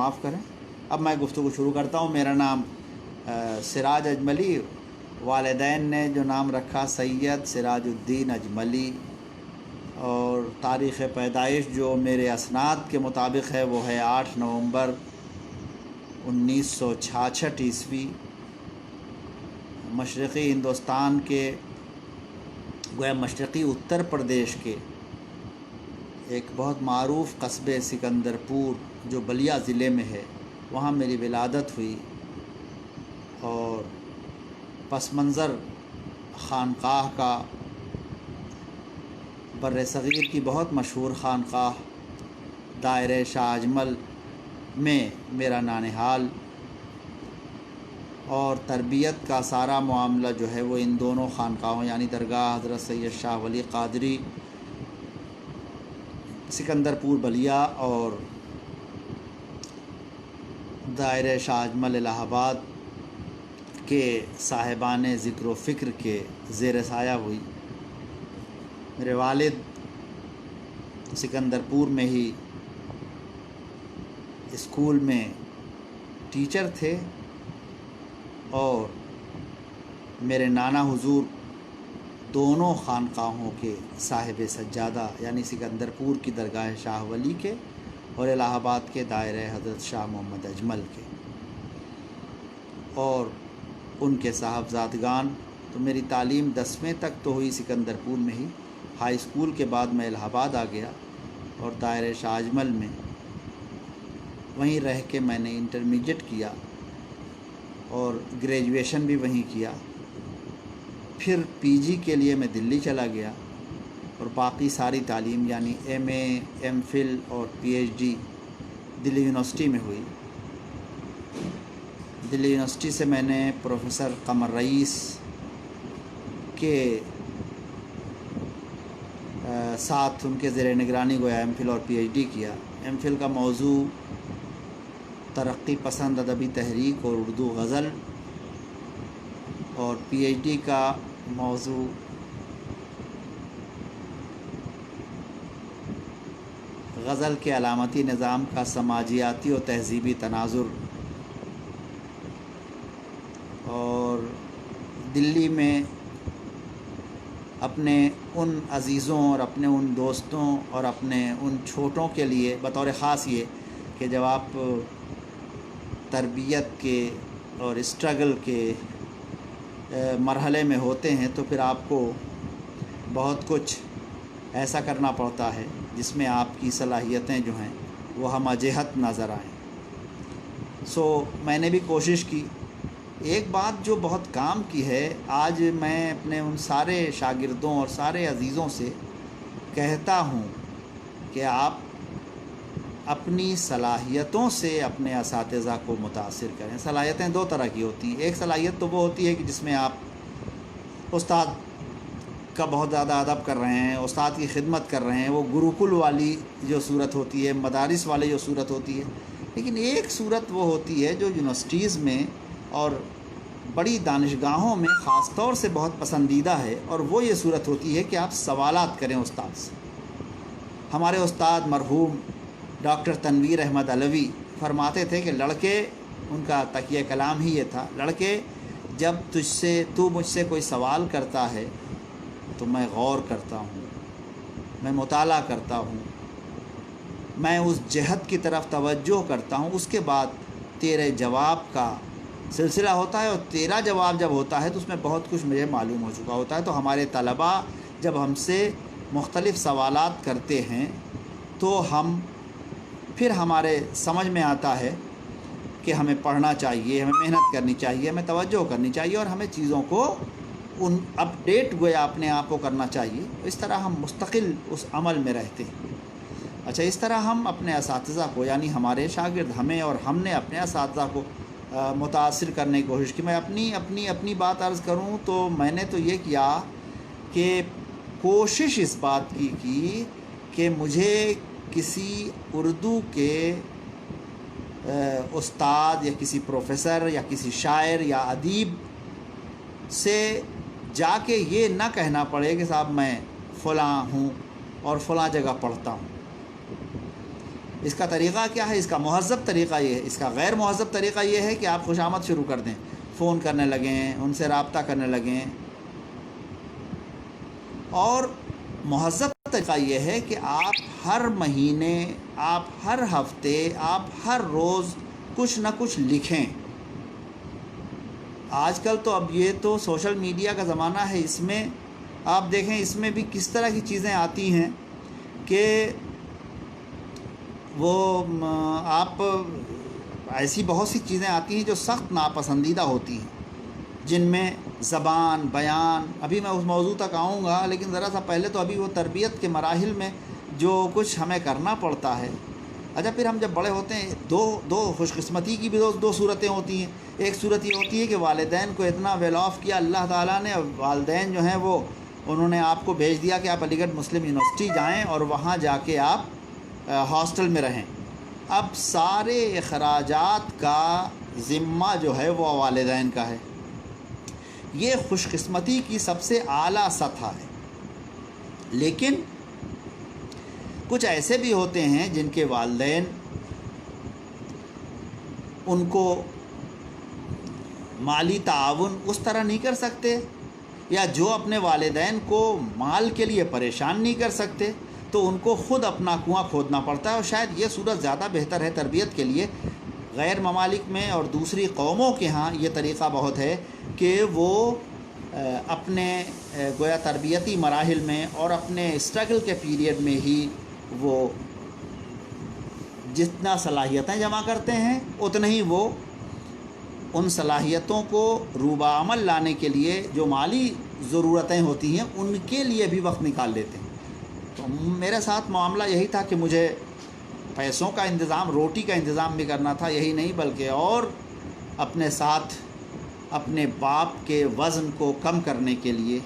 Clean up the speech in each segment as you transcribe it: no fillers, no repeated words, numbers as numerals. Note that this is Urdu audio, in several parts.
معاف کریں۔ اب میں گفتگو شروع کرتا ہوں۔ میرا نام سراج اجملی، والدین نے جو نام رکھا سید سراج الدین اجملی، اور تاریخ پیدائش جو میرے اسناد کے مطابق ہے وہ ہے 8 نومبر 1966 عیسوی۔ مشرقی ہندوستان کے، گویا مشرقی اتر پردیش کے ایک بہت معروف قصبے سکندرپور جو بلیا ضلع میں ہے، وہاں میری ولادت ہوئی، اور پس منظر خانقاہ کا، بر صغیر کی بہت مشہور خانقاہ دائرہ شاہ اجمل میں میرا نانہال، اور تربیت کا سارا معاملہ جو ہے وہ ان دونوں خانقاہوں یعنی درگاہ حضرت سید شاہ ولی قادری سکندرپور بلیا اور دائرہ شاہ اجمل الہ آباد کے صاحبان ذکر و فکر کے زیر سایہ ہوئی۔ میرے والد سکندرپور میں ہی اسکول میں ٹیچر تھے، اور میرے نانا حضور دونوں خانقاہوں کے صاحب سجادہ یعنی سکندرپور کی درگاہ شاہ ولی کے اور الہ آباد کے دائرہ حضرت شاہ محمد اجمل کے، اور ان کے صاحبزادگان۔ تو میری تعلیم 10ویں تک تو ہوئی سکندرپور میں ہی۔ ہائی اسکول کے بعد میں الہ آباد آ گیا، اور دائرہ شاہ اجمل میں وہیں رہ کے میں نے انٹرمیڈیٹ کیا، اور گریجویشن بھی وہیں کیا۔ پھر پی جی کے لیے میں دلی چلا گیا، اور باقی ساری تعلیم یعنی ایم اے، ایم فل اور پی ایچ ڈی دلی یونیورسٹی میں ہوئی۔ دلی یونیورسٹی سے میں نے پروفیسر قمر رئیس کے ساتھ ان کے زیر نگرانی گویا ایم فل اور پی ایچ ڈی کیا۔ ایم فل کا موضوع ترقی پسند ادبی تحریک اور اردو غزل، اور پی ایچ ڈی کا موضوع غزل کے علامتی نظام کا سماجیاتی و تہذیبی تناظر۔ اور دلی میں اپنے ان عزیزوں اور اپنے ان دوستوں اور اپنے ان چھوٹوں کے لیے بطور خاص یہ کہ جب آپ تربیت کے اور اسٹرگل کے مرحلے میں ہوتے ہیں تو پھر آپ کو بہت کچھ ایسا کرنا پڑتا ہے جس میں آپ کی صلاحیتیں جو ہیں وہ ہمہ جہت نظر آئیں۔ سو میں نے بھی کوشش کی۔ ایک بات جو بہت کام کی ہے، آج میں اپنے ان سارے شاگردوں اور سارے عزیزوں سے کہتا ہوں کہ آپ اپنی صلاحیتوں سے اپنے اساتذہ کو متاثر کریں۔ صلاحیتیں دو طرح کی ہوتی ہیں۔ ایک صلاحیت تو وہ ہوتی ہے کہ جس میں آپ استاد کا بہت زیادہ ادب کر رہے ہیں، استاد کی خدمت کر رہے ہیں، وہ گروکل والی جو صورت ہوتی ہے، مدارس والی جو صورت ہوتی ہے۔ لیکن ایک صورت وہ ہوتی ہے جو یونیورسٹیز میں اور بڑی دانشگاہوں میں خاص طور سے بہت پسندیدہ ہے، اور وہ یہ صورت ہوتی ہے کہ آپ سوالات کریں استاد سے۔ ہمارے استاد مرحوم ڈاکٹر تنویر احمد علوی فرماتے تھے کہ لڑکے، ان کا تکیہ کلام ہی یہ تھا، لڑکے جب تو مجھ سے کوئی سوال کرتا ہے تو میں غور کرتا ہوں، میں مطالعہ کرتا ہوں، میں اس جہت کی طرف توجہ کرتا ہوں، اس کے بعد تیرے جواب کا سلسلہ ہوتا ہے، اور تیرا جواب جب ہوتا ہے تو اس میں بہت کچھ مجھے معلوم ہو چکا ہوتا ہے۔ تو ہمارے طلباء جب ہم سے مختلف سوالات کرتے ہیں تو پھر ہمارے سمجھ میں آتا ہے کہ ہمیں پڑھنا چاہیے، ہمیں محنت کرنی چاہیے، ہمیں توجہ کرنی چاہیے، اور ہمیں چیزوں کو اپڈیٹ گویا اپنے آپ کو کرنا چاہیے۔ اس طرح ہم مستقل اس عمل میں رہتے ہیں۔ اچھا، اس طرح ہم اپنے اساتذہ کو یعنی ہمارے شاگرد ہمیں اور ہم نے اپنے اساتذہ کو متاثر کرنے کی کوشش کی۔ میں اپنی بات عرض کروں تو میں نے تو یہ کیا کہ کوشش اس بات کی کہ مجھے کسی اردو کے استاد یا کسی پروفیسر یا کسی شاعر یا ادیب سے جا کے یہ نہ کہنا پڑے کہ صاحب میں فلاں ہوں اور فلاں جگہ پڑھتا ہوں۔ اس کا طریقہ کیا ہے؟ اس کا مہذب طریقہ یہ ہے. اس کا غیر مہذب طریقہ یہ ہے کہ آپ خوشامد شروع کر دیں، فون کرنے لگیں، ان سے رابطہ کرنے لگیں. اور مہذب طریقہ یہ ہے کہ آپ ہر مہینے، آپ ہر ہفتے، آپ ہر روز کچھ نہ کچھ لکھیں. آج کل تو اب یہ تو سوشل میڈیا کا زمانہ ہے، اس میں آپ دیکھیں اس میں بھی کس طرح کی چیزیں آتی ہیں کہ وہ آپ ایسی بہت سی چیزیں آتی ہیں جو سخت ناپسندیدہ ہوتی ہیں، جن میں زبان، بیان، ابھی میں اس موضوع تک آؤں گا، لیکن ذرا سا پہلے تو ابھی وہ تربیت کے مراحل میں جو کچھ ہمیں کرنا پڑتا ہے. اچھا، پھر ہم جب بڑے ہوتے ہیں دو خوش قسمتی کی بھی دو صورتیں ہوتی ہیں. ایک صورت یہ ہوتی ہے کہ والدین کو اتنا ویل آف کیا اللہ تعالیٰ نے، اور والدین جو ہیں وہ انہوں نے آپ کو بھیج دیا کہ آپ علی گڑھ مسلم یونیورسٹی جائیں اور وہاں جا کے آپ ہاسٹل میں رہیں. اب سارے اخراجات کا ذمہ جو ہے وہ والدین کا ہے. یہ خوش قسمتی کی سب سے اعلیٰ سطح ہے. لیکن کچھ ایسے بھی ہوتے ہیں جن کے والدین ان کو مالی تعاون اس طرح نہیں کر سکتے، یا جو اپنے والدین کو مال کے لیے پریشان نہیں کر سکتے، تو ان کو خود اپنا کنواں کھودنا پڑتا ہے. اور شاید یہ صورت زیادہ بہتر ہے تربیت کے لیے. غیر ممالک میں اور دوسری قوموں کے ہاں یہ طریقہ بہت ہے کہ وہ اپنے گویا تربیتی مراحل میں اور اپنے اسٹرگل کے پیریڈ میں ہی وہ جتنا صلاحیتیں جمع کرتے ہیں اتنا ہی وہ ان صلاحیتوں کو روبہ عمل لانے کے لیے جو مالی ضرورتیں ہوتی ہیں ان کے لیے بھی وقت نکال لیتے ہیں. تو میرے ساتھ معاملہ یہی تھا کہ مجھے پیسوں کا انتظام، روٹی کا انتظام بھی کرنا تھا. یہی نہیں بلکہ اور اپنے ساتھ اپنے باپ کے وزن کو کم کرنے کے لیے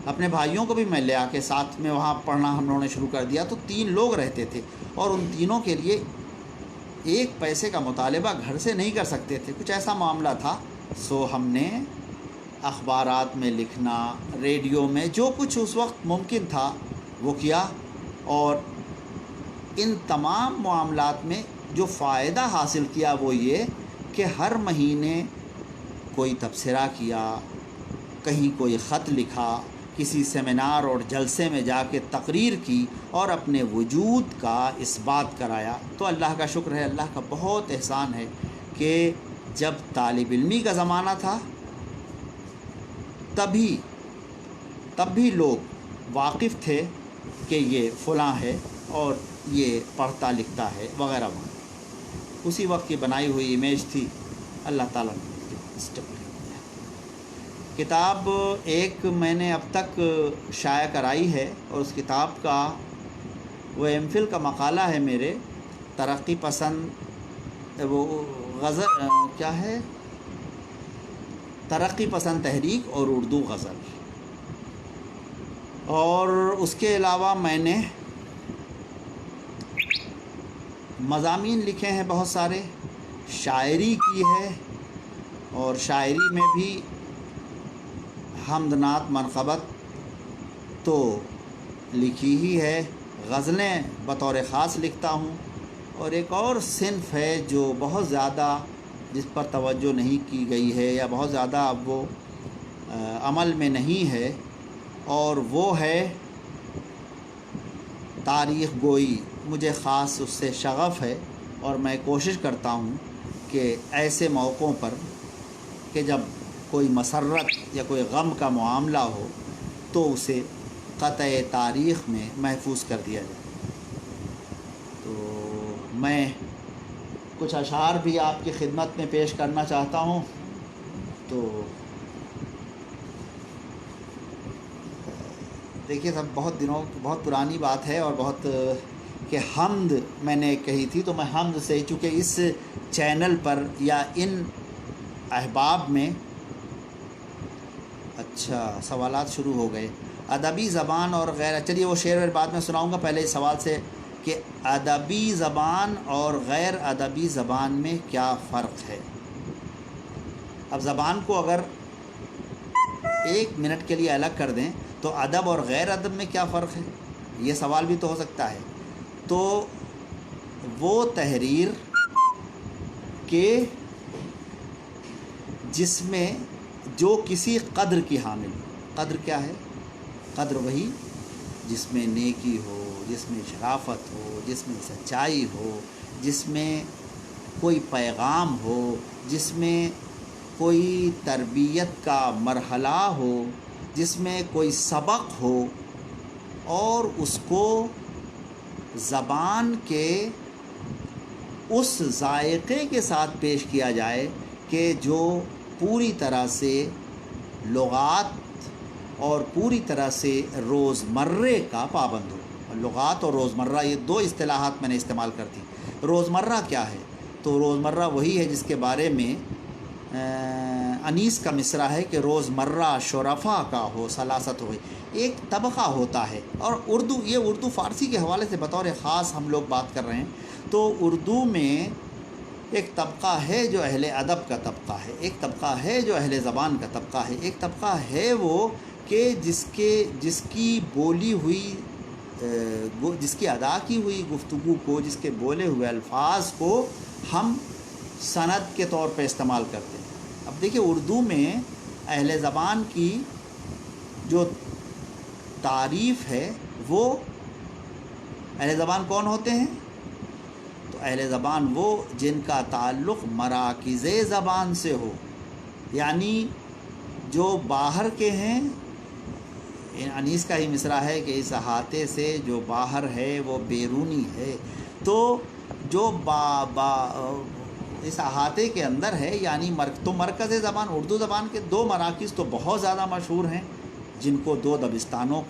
اپنے بھائیوں کو بھی میں لے آ کے ساتھ میں وہاں پڑھنا ہم لوگوں نے شروع کر دیا. تو 3 لوگ رہتے تھے اور ان تینوں کے لیے ایک پیسے کا مطالبہ گھر سے نہیں کر سکتے تھے. کچھ ایسا معاملہ تھا. سو ہم نے اخبارات میں لکھنا، ریڈیو میں جو کچھ اس وقت ممکن تھا وہ کیا. اور ان تمام معاملات میں جو فائدہ حاصل کیا وہ یہ کہ ہر مہینے کوئی تبصرہ کیا، کہیں کوئی خط لکھا، کسی سیمینار اور جلسے میں جا کے تقریر کی اور اپنے وجود کا اس بات کرایا. تو اللہ کا شکر ہے، اللہ کا بہت احسان ہے کہ جب طالب علمی کا زمانہ تھا تب بھی لوگ واقف تھے کہ یہ فلاں ہے اور یہ پڑھتا لکھتا ہے وغیرہ وغیرہ. اسی وقت کی بنائی ہوئی امیج تھی. اللہ تعالیٰ نے کتاب ایک میں نے اب تک شائع کرائی ہے، اور اس کتاب کا وہ ایم فل کا مقالہ ہے میرے، ترقی پسند، وہ غزل کیا ہے، ترقی پسند تحریک اور اردو غزل. اور اس کے علاوہ میں نے مضامین لکھے ہیں بہت سارے، شاعری کی ہے، اور شاعری میں بھی حمد نعت منقبت تو لکھی ہی ہے. غزلیں بطور خاص لکھتا ہوں. اور ایک اور صنف ہے جو بہت زیادہ جس پر توجہ نہیں کی گئی ہے یا بہت زیادہ اب وہ عمل میں نہیں ہے، اور وہ ہے تاریخ گوئی. مجھے خاص اس سے شغف ہے، اور میں کوشش کرتا ہوں کہ ایسے موقعوں پر کہ جب کوئی مسرت یا کوئی غم کا معاملہ ہو تو اسے قطع تاریخ میں محفوظ کر دیا جائے. تو میں کچھ اشعار بھی آپ کی خدمت میں پیش کرنا چاہتا ہوں. تو دیکھیے سب بہت پرانی بات ہے، اور بہت کہ حمد میں نے کہی تھی، تو میں حمد سے، چونکہ اس چینل پر یا ان احباب میں اچھا سوالات شروع ہو گئے. ادبی زبان اور غیر، چلیے وہ شعر بعد میں سناؤں گا، پہلے اس سوال سے کہ ادبی زبان اور غیر ادبی زبان میں کیا فرق ہے. اب زبان کو اگر 1 منٹ کے لیے الگ کر دیں تو ادب اور غیر ادب میں کیا فرق ہے، یہ سوال بھی تو ہو سکتا ہے. تو وہ تحریر کہ جس میں جو کسی قدر کی حامل ہو. قدر کیا ہے؟ قدر وہی جس میں نیکی ہو، جس میں شرافت ہو، جس میں سچائی ہو، جس میں کوئی پیغام ہو، جس میں کوئی تربیت کا مرحلہ ہو، جس میں کوئی سبق ہو، اور اس کو زبان کے اس ذائقے کے ساتھ پیش کیا جائے کہ جو پوری طرح سے لغات اور پوری طرح سے روزمرے کا پابند ہو. لغات اور روزمرہ یہ دو اصطلاحات میں نے استعمال کر دی. روزمرہ کیا ہے؟ تو روزمرہ وہی ہے جس کے بارے میں انیس کا مصرع ہے کہ روزمرہ شرفا کا ہو سلاست ہوئے. ایک طبقہ ہوتا ہے. اور اردو فارسی کے حوالے سے بطور خاص ہم لوگ بات کر رہے ہیں تو اردو میں ایک طبقہ ہے جو اہل ادب کا طبقہ ہے، ایک طبقہ ہے جو اہل زبان کا طبقہ ہے، ایک طبقہ ہے وہ کہ جس کی بولی ہوئی جس کی ادا کی ہوئی گفتگو کو، جس کے بولے ہوئے الفاظ کو ہم سند کے طور پہ استعمال کرتے ہیں. اب دیکھیں اردو میں اہل زبان کی جو تعریف ہے وہ اہل زبان کون ہوتے ہیں؟ تو اہل زبان وہ جن کا تعلق مراکز زبان سے ہو، یعنی جو باہر کے ہیں. انیس کا ہی مصرع ہے کہ اس احاطے سے جو باہر ہے وہ بیرونی ہے. تو جو اس احاطے کے اندر ہے یعنی تو مرکز زبان اردو زبان کے دو مراکز تو بہت زیادہ مشہور ہیں جن کو دو دبستانوں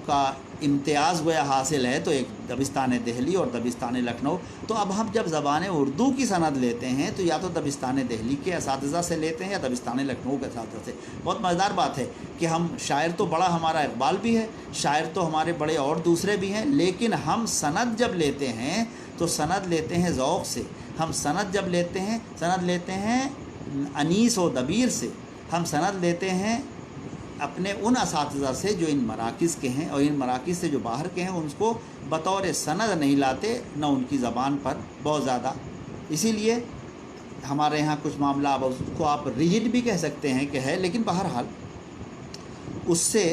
کا امتیاز گویا حاصل ہے. تو ایک دبستان دہلی اور دبستان لکھنؤ. تو اب ہم جب زبان اردو کی سند لیتے ہیں تو یا تو دبستان دہلی کے اساتذہ سے لیتے ہیں یا دبستان لکھنؤ کے اساتذہ سے. بہت مزیدار بات ہے کہ ہم شاعر تو بڑا ہمارا اقبال بھی ہے، شاعر تو ہمارے بڑے اور دوسرے بھی ہیں، لیکن ہم سند جب لیتے ہیں تو سند لیتے ہیں ذوق سے. ہم سند جب سند لیتے ہیں انیس و دبیر سے. ہم سند لیتے ہیں اپنے ان اساتذہ سے جو ان مراکز کے ہیں، اور ان مراکز سے جو باہر کے ہیں ان کو بطور سند نہیں لاتے، نہ ان کی زبان پر بہت زیادہ. اسی لیے ہمارے یہاں کچھ معاملہ اب اس کو آپ ریجڈ بھی کہہ سکتے ہیں کہ ہے، لیکن بہرحال اس سے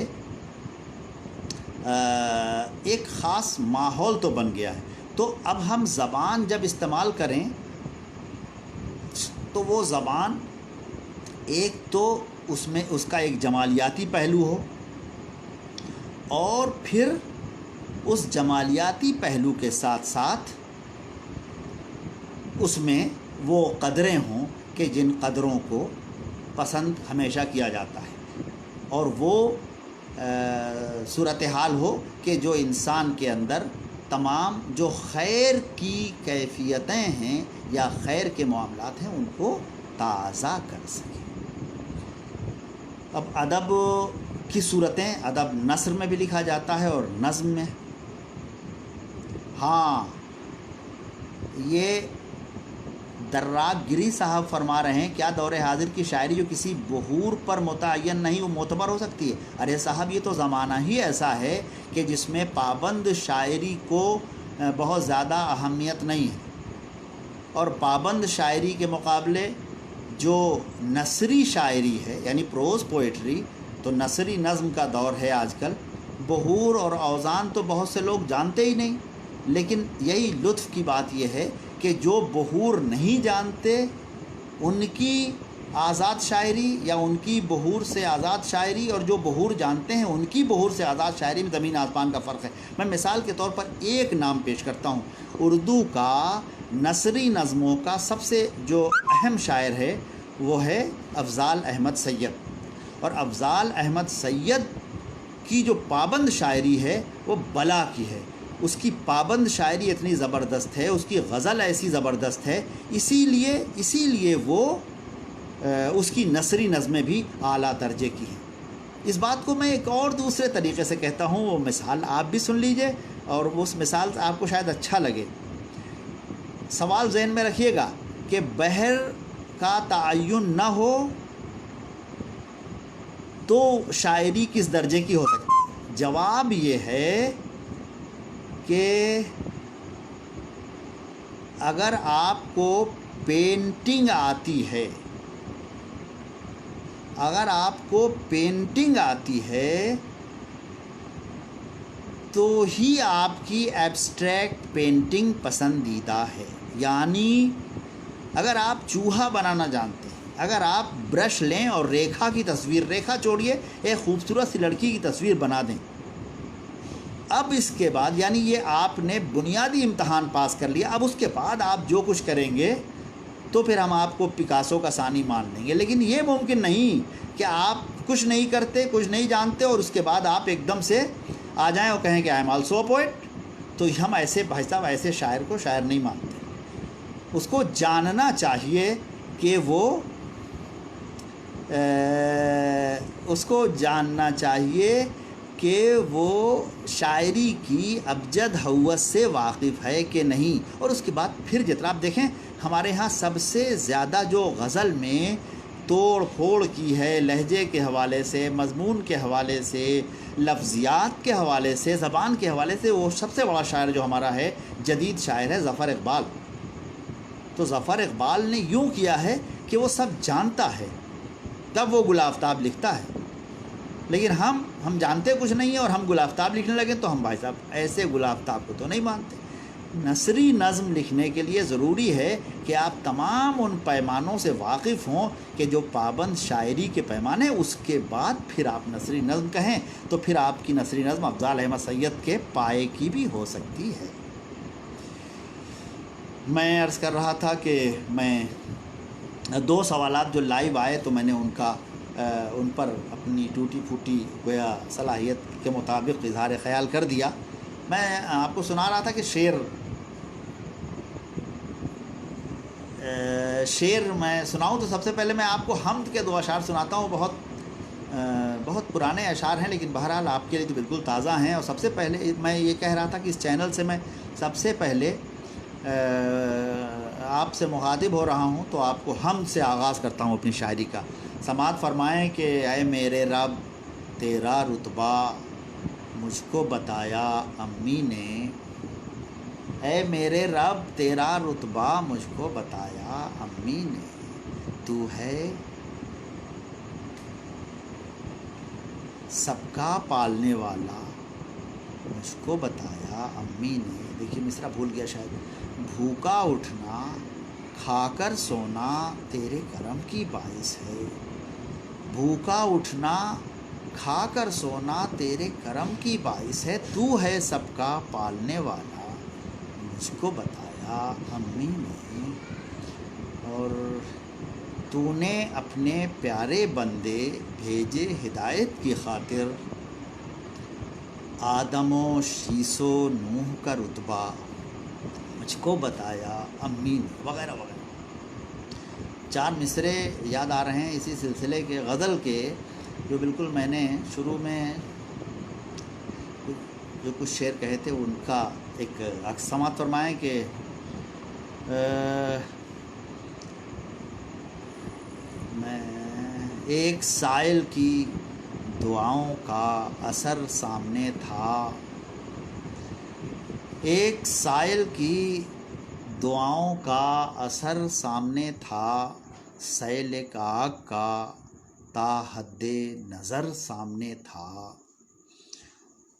ایک خاص ماحول تو بن گیا ہے. تو اب ہم زبان جب استعمال کریں تو وہ زبان ایک تو اس کا ایک جمالیاتی پہلو ہو، اور پھر اس جمالیاتی پہلو کے ساتھ ساتھ اس میں وہ قدریں ہوں کہ جن قدروں کو پسند ہمیشہ کیا جاتا ہے، اور وہ صورتحال ہو کہ جو انسان کے اندر تمام جو خیر کی کیفیتیں ہیں یا خیر کے معاملات ہیں ان کو تازہ کر سکے. اب ادب کی صورتیں، ادب نثر میں بھی لکھا جاتا ہے اور نظم میں. ہاں، یہ دراغ گری صاحب فرما رہے ہیں کیا دور حاضر کی شاعری جو کسی بحور پر متعین نہیں وہ معتبر ہو سکتی ہے؟ ارے صاحب یہ تو زمانہ ہی ایسا ہے کہ جس میں پابند شاعری کو بہت زیادہ اہمیت نہیں ہے، اور پابند شاعری کے مقابلے جو نثری شاعری ہے یعنی پروز پوئٹری، تو نثری نظم کا دور ہے آج کل. بحور اور اوزان تو بہت سے لوگ جانتے ہی نہیں، لیکن یہی لطف کی بات یہ ہے کہ جو بحور نہیں جانتے ان کی آزاد شاعری یا ان کی بحور سے آزاد شاعری، اور جو بحور جانتے ہیں ان کی بحور سے آزاد شاعری میں زمین آسمان کا فرق ہے. میں مثال کے طور پر ایک نام پیش کرتا ہوں. اردو کا نثری نظموں کا سب سے جو اہم شاعر ہے وہ ہے افضال احمد سید. اور افضال احمد سید کی جو پابند شاعری ہے وہ بلا کی ہے. اس کی پابند شاعری اتنی زبردست ہے، اس کی غزل ایسی زبردست ہے، اسی لیے وہ اس کی نثری نظمیں بھی اعلیٰ درجے کی ہیں. اس بات کو میں ایک اور دوسرے طریقے سے کہتا ہوں، وہ مثال آپ بھی سن لیجئے اور اس مثال سے آپ کو شاید اچھا لگے. سوال ذہن میں رکھیے گا کہ بحر کا تعین نہ ہو تو شاعری کس درجے کی ہو سکتی ہے؟ جواب یہ ہے کہ اگر آپ کو پینٹنگ آتی ہے، اگر آپ کو پینٹنگ آتی ہے تو ہی آپ کی ایبسٹریکٹ پینٹنگ پسندیدہ ہے۔ یعنی اگر آپ چوہا بنانا جانتے ہیں، اگر آپ برش لیں اور ریکھا کی تصویر، ریکھا چھوڑیے، ایک خوبصورت سی لڑکی کی تصویر بنا دیں، اب اس کے بعد یعنی یہ آپ نے بنیادی امتحان پاس کر لیا، اب اس کے بعد آپ جو کچھ کریں گے تو پھر ہم آپ کو پکاسو کا ثانی مان لیں گے۔ لیکن یہ ممکن نہیں کہ آپ کچھ نہیں کرتے، کچھ نہیں جانتے، اور اس کے بعد آپ ایک دم سے آ جائیں اور کہیں کہ I am also a poet. تو ہم ایسے بھائی صاحب ایسے شاعر کو شاعر نہیں مانتے۔ اس کو جاننا چاہیے کہ وہ اس کو جاننا چاہیے کہ وہ شاعری کی ابجد ہوس سے واقف ہے کہ نہیں۔ اور اس کے بعد پھر جتنا آپ دیکھیں ہمارے ہاں سب سے زیادہ جو غزل میں توڑ پھوڑ کی ہے، لہجے کے حوالے سے، مضمون کے حوالے سے، لفظیات کے حوالے سے، زبان کے حوالے سے، وہ سب سے بڑا شاعر جو ہمارا ہے، جدید شاعر ہے ظفر اقبال۔ تو ظفر اقبال نے یوں کیا ہے کہ وہ سب جانتا ہے تب وہ گل آفتاب لکھتا ہے، لیکن ہم جانتے کچھ نہیں ہیں اور ہم گل آفتاب لکھنے لگے تو ہم بھائی صاحب ایسے گل آفتاب کو تو نہیں مانتے۔ نثری نظم لکھنے کے لیے ضروری ہے کہ آپ تمام ان پیمانوں سے واقف ہوں کہ جو پابند شاعری کے پیمانے، اس کے بعد پھر آپ نثری نظم کہیں تو پھر آپ کی نثری نظم افضال احمد سید کے پائے کی بھی ہو سکتی ہے۔ میں عرض کر رہا تھا کہ میں 2 سوالات جو لائیو آئے تو میں نے ان پر اپنی ٹوٹی پھوٹی گویا صلاحیت کے مطابق اظہار خیال کر دیا۔ میں آپ کو سنا رہا تھا کہ شعر میں سناؤں تو سب سے پہلے میں آپ کو حمد کے 2 اشعار سناتا ہوں۔ بہت پرانے اشعار ہیں لیکن بہرحال آپ کے لیے تو بالکل تازہ ہیں۔ اور سب سے پہلے میں یہ کہہ رہا تھا کہ اس چینل سے میں سب سے پہلے آپ سے مخاطب ہو رہا ہوں تو آپ کو حمد سے آغاز کرتا ہوں اپنی شاعری کا۔ سماعت فرمائیں کہ اے میرے رب تیرا رتبہ مجھ کو بتایا امی نے، اے میرے رب تیرا رتبہ مجھ کو بتایا امی نے، تو ہے سب کا پالنے والا مجھ کو بتایا امی نے۔ دیکھیے مصرع بھول گیا شاید۔ بھوکا اٹھنا کھا کر سونا تیرے کرم کی باعث ہے، بھوکا اٹھنا کھا کر سونا تیرے کرم کی باعث ہے، تو ہے سب کا پالنے والا مجھ کو بتایا امی نے۔ اور تو نے اپنے پیارے بندے بھیجے ہدایت کی خاطر، آدم و شیس و نوح کا رتبہ مجھ کو بتایا امی نے، وغیرہ وغیرہ۔ 4 مصرے یاد آ رہے ہیں اسی سلسلے کے غزل کے، جو بالکل میں نے شروع میں جو کچھ شعر کہے تھے ان کا ایک عکس سماعت فرمائیں کہ میں ایک سائل کی دعاؤں کا اثر سامنے تھا، ایک سائل کی دعاؤں کا اثر سامنے تھا، سیل آگ کا تا حد نظر سامنے تھا،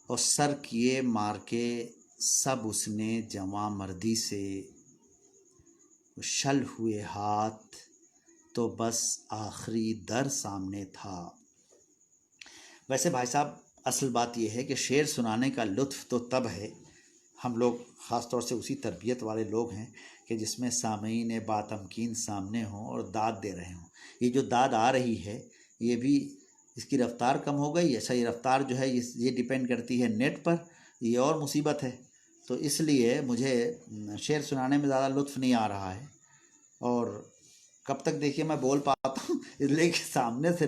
اور سر کیے مار کے سب اس نے جواں مردی سے، شل ہوئے ہاتھ تو بس آخری در سامنے تھا۔ ویسے بھائی صاحب اصل بات یہ ہے کہ شعر سنانے کا لطف تو تب ہے، ہم لوگ خاص طور سے اسی تربیت والے لوگ ہیں کہ جس میں سامعین باتمکین سامنے ہوں اور داد دے رہے ہوں۔ یہ جو داد آ رہی ہے یہ بھی اس کی رفتار کم ہو گئی۔ اچھا یہ رفتار جو ہے یہ ڈیپینڈ کرتی ہے نیٹ پر، یہ اور مصیبت ہے۔ تو اس لیے مجھے شعر سنانے میں زیادہ لطف نہیں آ رہا ہے، اور کب تک دیکھیے میں بول پاتا ہوں، اس لیے کہ سامنے سے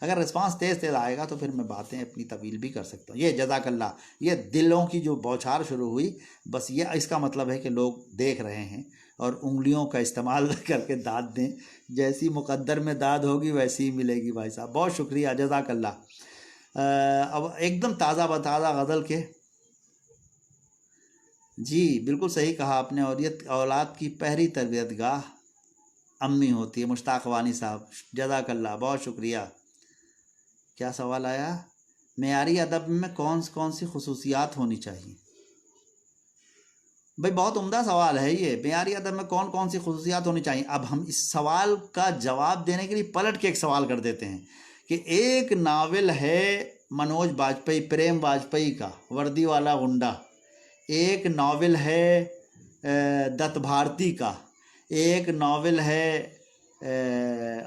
اگر رسپانس تیز آئے گا تو پھر میں باتیں اپنی طویل بھی کر سکتا ہوں۔ یہ جزاک اللہ، یہ دلوں کی جو بوچھار شروع ہوئی، بس یہ اس کا مطلب ہے کہ لوگ دیکھ رہے ہیں اور انگلیوں کا استعمال کر کے داد دیں، جیسی مقدر میں داد ہوگی ویسی ہی ملے گی بھائی صاحب۔ بہت شکریہ، جزاک اللہ۔ اب ایک دم تازہ بتازہ غزل کے. جی بالکل صحیح کہا آپ نے. اور یہ اولاد کی پہلی تربیت گاہ امی ہوتی ہے. مشتاق وانی صاحب جزاک اللہ، بہت شکریہ. کیا سوال آیا؟ معیاری ادب میں کون سی خصوصیات ہونی چاہیے؟ بھائی بہت عمدہ سوال ہے یہ. معیاری ادب میں کون سی خصوصیات ہونی چاہیے. اب ہم اس سوال کا جواب دینے کے لیے پلٹ کے ایک سوال کر دیتے ہیں کہ ایک ناول ہے منوج باجپئی، پریم باجپئی کا وردی والا غنڈہ. ایک ناول ہے دت بھارتی کا. ایک ناول ہے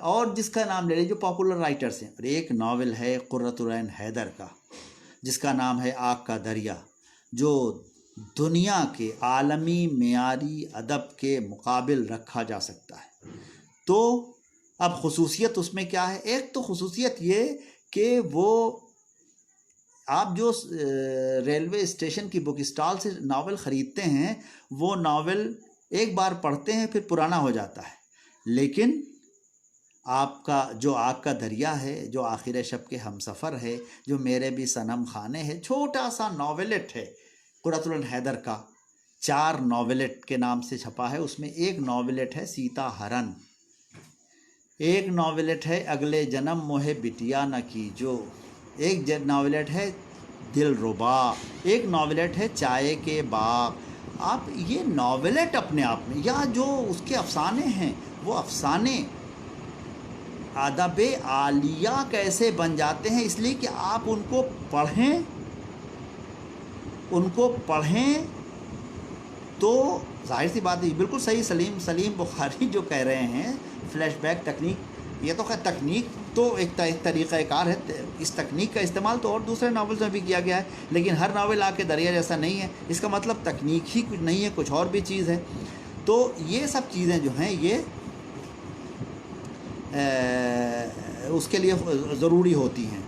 اور جس کا نام لے لیجیے جو پاپولر رائٹرس ہیں. اور ایک ناول ہے قرۃ العین حیدر کا جس کا نام ہے آگ کا دریا، جو دنیا کے عالمی معیاری ادب کے مقابل رکھا جا سکتا ہے. تو اب خصوصیت اس میں کیا ہے؟ ایک تو خصوصیت یہ کہ وہ آپ جو ریلوے اسٹیشن کی بک اسٹال سے ناول خریدتے ہیں وہ ناول ایک بار پڑھتے ہیں پھر پرانا ہو جاتا ہے. لیکن آپ کا جو آگ کا دریا ہے، جو آخر شب کے ہم سفر ہے، جو میرے بھی صنم خانے ہے، چھوٹا سا ناولٹ ہے قرۃ العین حیدر کا. 4 ناولٹ کے نام سے چھپا ہے. اس میں ایک ناولٹ ہے سیتا ہرن، ایک ناولٹ ہے اگلے جنم موہے بٹیا نہ کیجو، ایک ناولٹ ہے دل ربا، ایک ناولٹ ہے چائے کے باغ. آپ یہ ناولٹ اپنے آپ میں یا جو اس کے افسانے ہیں وہ افسانے ادب عالیہ کیسے بن جاتے ہیں؟ اس لیے کہ آپ ان کو پڑھیں تو ظاہر سی بات ہے. بالکل صحیح سلیم بخاری جو کہہ رہے ہیں فلیش بیک تکنیک، یہ تو خیر تکنیک تو ایک طریقہ کار ہے. اس تکنیک کا استعمال تو اور دوسرے ناولز میں بھی کیا گیا ہے، لیکن ہر ناول آ کے دریا جیسا نہیں ہے. اس کا مطلب تکنیک ہی کچھ نہیں ہے، کچھ اور بھی چیز ہے. تو یہ سب چیزیں جو ہیں یہ اس کے لیے ضروری ہوتی ہیں.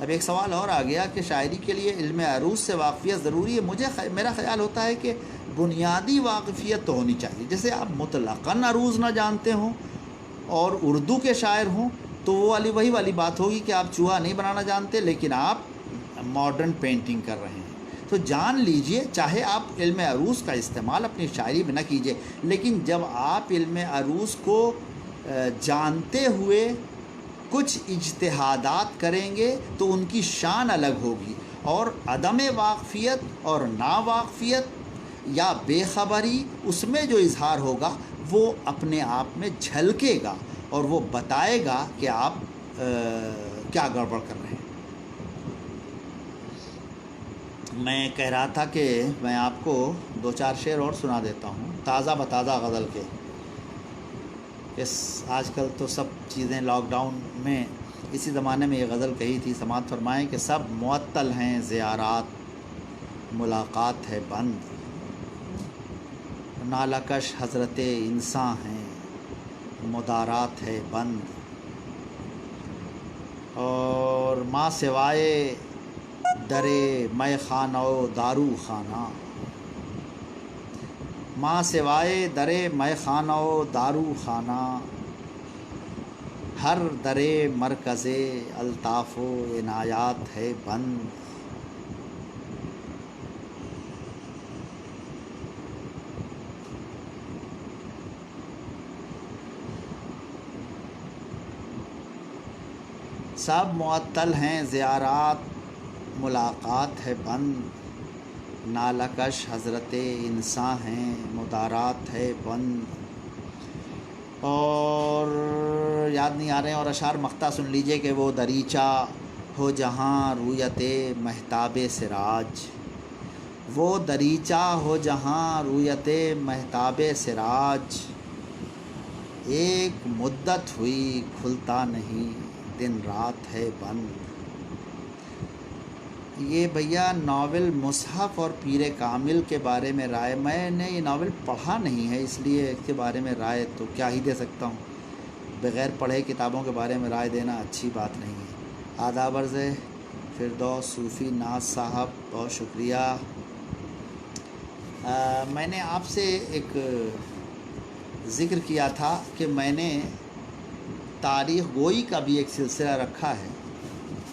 اب ایک سوال اور آ گیا کہ شاعری کے لیے علم عروض سے واقفیت ضروری ہے. میرا خیال ہوتا ہے کہ بنیادی واقفیت تو ہونی چاہیے. جیسے آپ مطلقاً عروض نہ جانتے ہوں اور اردو کے شاعر ہوں تو وہی والی بات ہوگی کہ آپ چوہا نہیں بنانا جانتے لیکن آپ ماڈرن پینٹنگ کر رہے ہیں. تو جان لیجئے چاہے آپ علم عروض کا استعمال اپنی شاعری میں نہ کیجئے، لیکن جب آپ علم عروض کو جانتے ہوئے کچھ اجتہادات کریں گے تو ان کی شان الگ ہوگی. اور عدم واقفیت اور ناواقفیت یا بے خبری اس میں جو اظہار ہوگا وہ اپنے آپ میں جھلکے گا اور وہ بتائے گا کہ آپ کیا گڑبڑ کر رہے ہیں. میں کہہ رہا تھا کہ میں آپ کو 2-4 شعر اور سنا دیتا ہوں تازہ بتازہ غزل کے. آج کل تو سب چیزیں لاک ڈاؤن میں، اسی زمانے میں یہ غزل کہی تھی. سماعت فرمائیں کہ سب معطل ہیں زیارات ملاقات ہے بند، نالکش حضرت انساں ہیں مدارات ہے بند. اور ماں سوائے درے مے خانہ و دارو خانہ، ماں سوائے درے مے خانہ و دارو خانہ، ہر درے مرکز الطاف و عنایات ہے بند. سب معطل ہیں زیارات ملاقات ہے بند، نالکش حضرت انساں ہیں مدارات ہے بند. اور یاد نہیں آ رہے ہیں اور اشعار مقطع سن لیجئے کہ وہ دریچہ ہو جہاں رویت مہتاب سراج، وہ دریچہ ہو جہاں رویت مہتاب سراج، ایک مدت ہوئی کھلتا نہیں دن رات ہے بند. یہ بھیا ناول مصحف اور پیر کامل کے بارے میں رائے، میں نے یہ ناول پڑھا نہیں ہے اس لیے اس کے بارے میں رائے تو کیا ہی دے سکتا ہوں. بغیر پڑھے کتابوں کے بارے میں رائے دینا اچھی بات نہیں ہے. آداب عرض ہے فردوس صوفی ناز صاحب، بہت شکریہ. میں نے آپ سے ایک ذکر کیا تھا کہ میں نے تاریخ گوئی کا بھی ایک سلسلہ رکھا ہے.